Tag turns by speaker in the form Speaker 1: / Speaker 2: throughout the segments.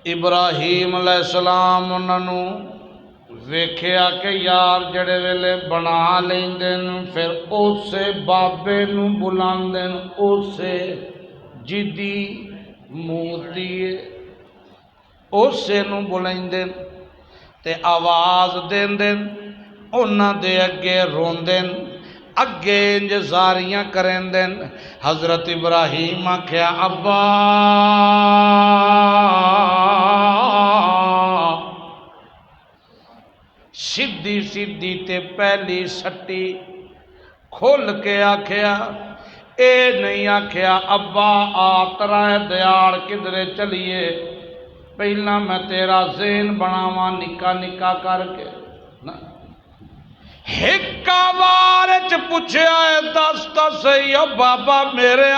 Speaker 1: ابراہیم علیہ السلام انہوں ویکھیا کہ یار جڑے ویلے بنا لیندن پھر اسے بابے نو بلاندن اسے جدی موتی اسے نو بلائندن تے آواز دیندن انہاں دے اگے روندن اگے انج زاریاں کرندن حضرت ابراہیم آکھیا ابا سیدھی سیدھی تے پہلی سٹی کھول کے آکھیا اے نہیں آکھیا ابا آ ترائے دیار کدرے چلیے پہلا میں تیرا ذہن بناواں نکا نکا کر کے ہکا وارچ پوچھیا ہے دس سی او بابا میرے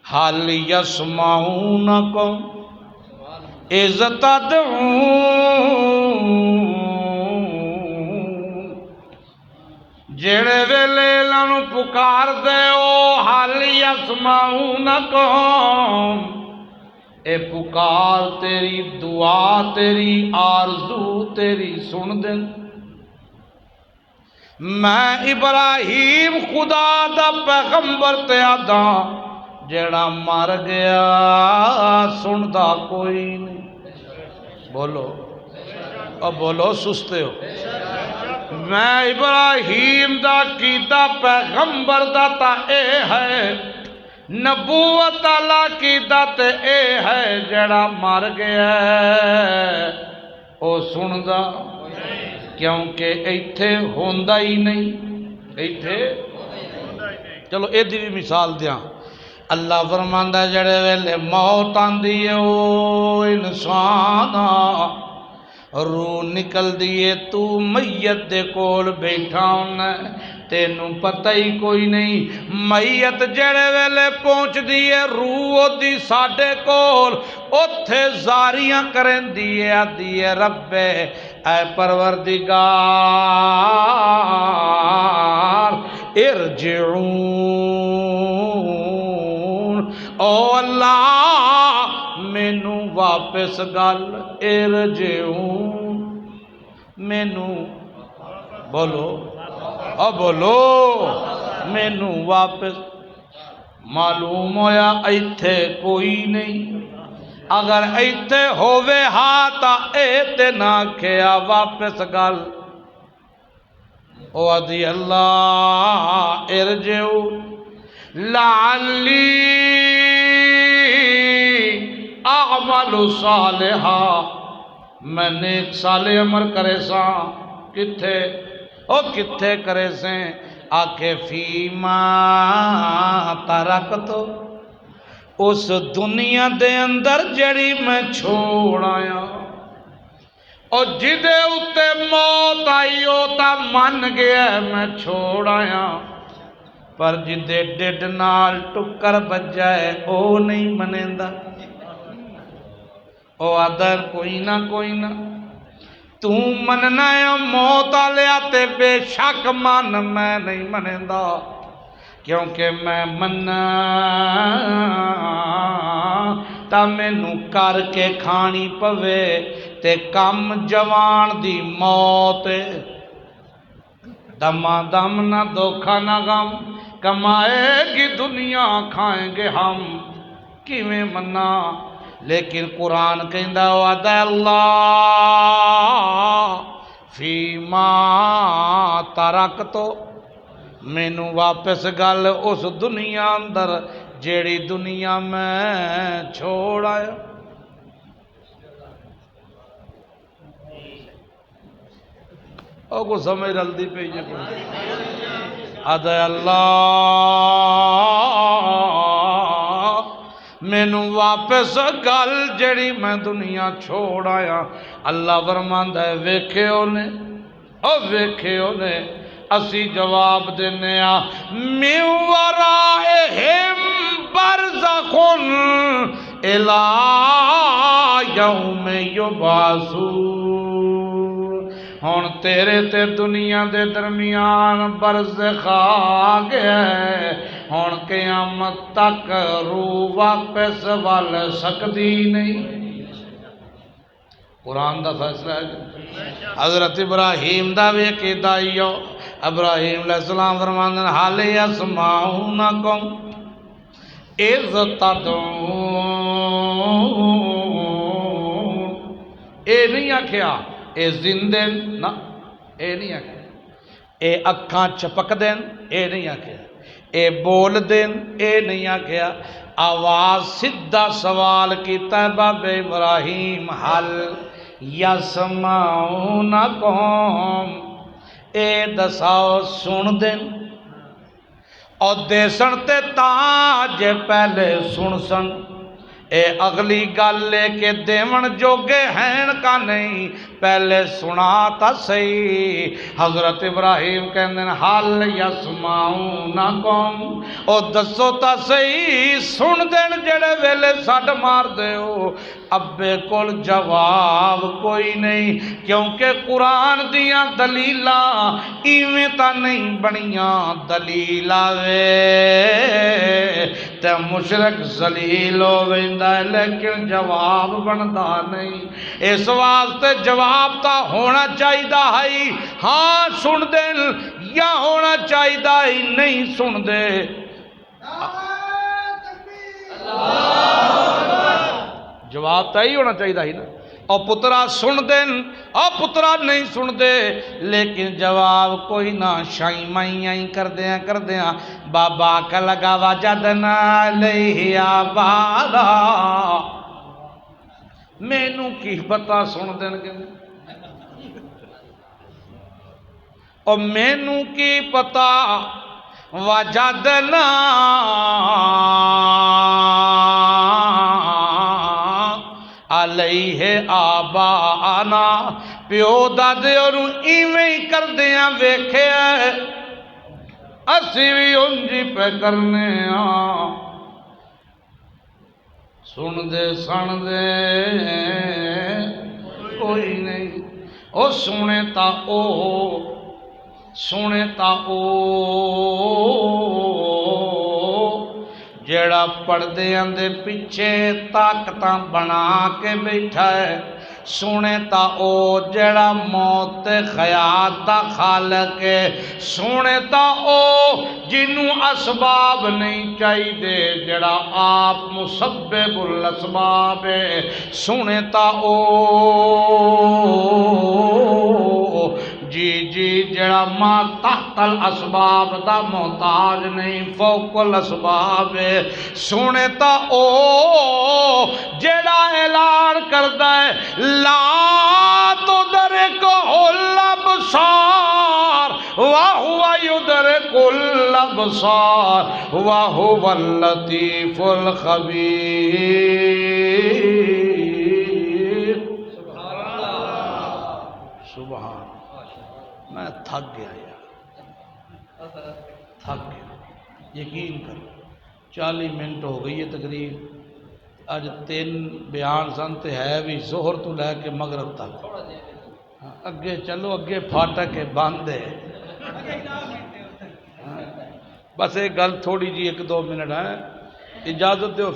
Speaker 1: حال یسمعونکم اذ تدعون جڑے ویلے لانو پکار دے او حال یسمعونکم اے پکار تیری دعا تیری آرزو تیری سن دیں میں ابراہیم خدا دا پیغمبر تے آدھا جڑا مر گیا سندا کوئی نہیں بولو اب بولو سستے ہو میں ابراہیم دا کیتا پیغمبر دا تا اے ہے نبوت اللہ کی دت اے ہے جڑا مر گیا او سندا کیونکہ ایتھے ہوندا ہی نہیں ایتھے چلو اے دی بھی مثال دیاں اللہ فرماندا جڑے ویلے موت آندی ہے او انسان روح نکل دیئے تو میت دے کول بیٹھا ہونا تینوں پتہ ہی کوئی نہیں میت جڑے ویلے پہنچ دیئے روح دی ساڑھے کول اتھے زاریاں کریں دیئے دیئے رب اے پروردگار ارجعون او اللہ مینوں واپس گل ارجعون مینوں بولو اب بولو مینوں واپس معلوم ہویا ایتھے کوئی نہیں اگر ایتھے ہووے ہاتا ایتے نہ کھیا واپس گل او ادھی اللہ ارجعو لعلی اعمل صالحا میں نیک صالح عمر کرے سا کتھے او کتھے کرے سے آکھے فیما ترکتو اس دنیا دے اندر جڑی میں چھوڑ آیا اور جدے اتے موت آئی ہوتا من گیا میں چھوڑ آیا پر جدے ڈڈ نال ٹکر بجائے او نہیں منیندہ او ادھر کوئی نہ تو مننا ہے موت آلیا تے بے شک من میں نہیں منیندہ کیونکہ میں مننا تا مینوں کر کے کھانی پوے تے کم جوان دی موت دما دم نہ دھوکا نہ غم کمائے گی دنیا کھائیں گے ہم کیویں منا لیکن قرآن کہندا وعدہ اللہ فیما ترکتو مینوں واپس گل اس دنیا اندر جیڑی دنیا میں چھوڑ آیا او کو سمجھ رلدی پہ یہ کوئی ادھے اللہ مینوں واپس گل جڑی میں دنیا چھوڑ آیا اللہ فرماندا ہے ویکھیو نے او ویکھیو نے اسی جواب دینے من ورائہم برزخن الی یوم یبعثون ہن تیرے تے دنیا دے درمیان برزخ آ گیا ہے ہن قیامت تک روح واپس ول سکدی نہیں قرآن دا فیصلہ ہے۔ حضرت ابراہیم دا بھی عقیدہ ہیو، ابراہیم علیہ السلام فرماندے ہیں حال یسمعونکم اذ تدعون، اے نہیں آکھیا اے زندے نا، اے نہیں آکھیا اے اکھاں چپک دین، اے نہیں آکھیا اے بول دین، اے نہیں آکھیا آواز سدھا سوال کیتا ہے باب ابراہیم حل یسمعونکم، اے دساؤ سن دین اور دے سنتے تاج پہلے سن سن، اے اگلی گل لے کے دیون جوگے ہیں کا نہیں، پہلے سنا تا صحیح۔ حضرت ابراہیم کہندے ہیں حال یسمعونکم، او دسو تا صحیح سن دین جڑے ویلے سڈ مار دیو۔ ابے کول جواب کوئی نہیں، کیونکہ قرآن دیاں دلیلاں ایویں تا نہیں بنیاں، دلیلاں وے تے مشرک ذلیل ہو ویندا ہے لیکن جواب بندا نہیں۔ اس واسطے جواب تا ہونا چاہیدا ہے ہاں سن دین، یا ہونا چاہیدا ہی نہیں سن دے۔ جواب تا ہی ہونا چاہیدا ہی نا، او پترا سن دین، او پترا نہیں سن دے، لیکن جواب کوئی نہ، شائی مائیں کر دیاں بابا کا لگا وجدنا علیہ آبادا، مینوں کی پتا سن دین گے، او مینوں کی پتا وجدنا علیہ آبانا، پیو دادے اور ایویں ہی کر دیاں ویکھے اسی بھی انجی پہ کرنے سن دے کوئی نہیں، او سنے تا جیڑا پردیاں دے پیچھے طاقتاں بنا کے بیٹھا ہے، سنے تا او جیڑا موت خیات دا خالق ہے، سنے تا او جنوں اسباب نہیں چاہی دے جیڑا آپ مسبب الاسباب ہے، سنے تا او جی جڑا ما تحت الاسباب دا محتاج نہیں، فوق الاسباب ہے، سنے تا او جڑا اعلان کردا ہے لا تدرکہ الابصار وہو یدرک الابصار وہو اللطیف الخبیر۔ سبحان، میں تھک گیا یار، تھک گیا، یقین کرو 40 منٹ ہو گئی ہے تقریب، اج 3 بیان سن تے ہے بھی ظہر تو لے کے مغرب تک، اگے چلو اگے پھاٹک کے بند ہے، بس ایک گل تھوڑی جی 1-2 منٹ ہے، اجازت دیو۔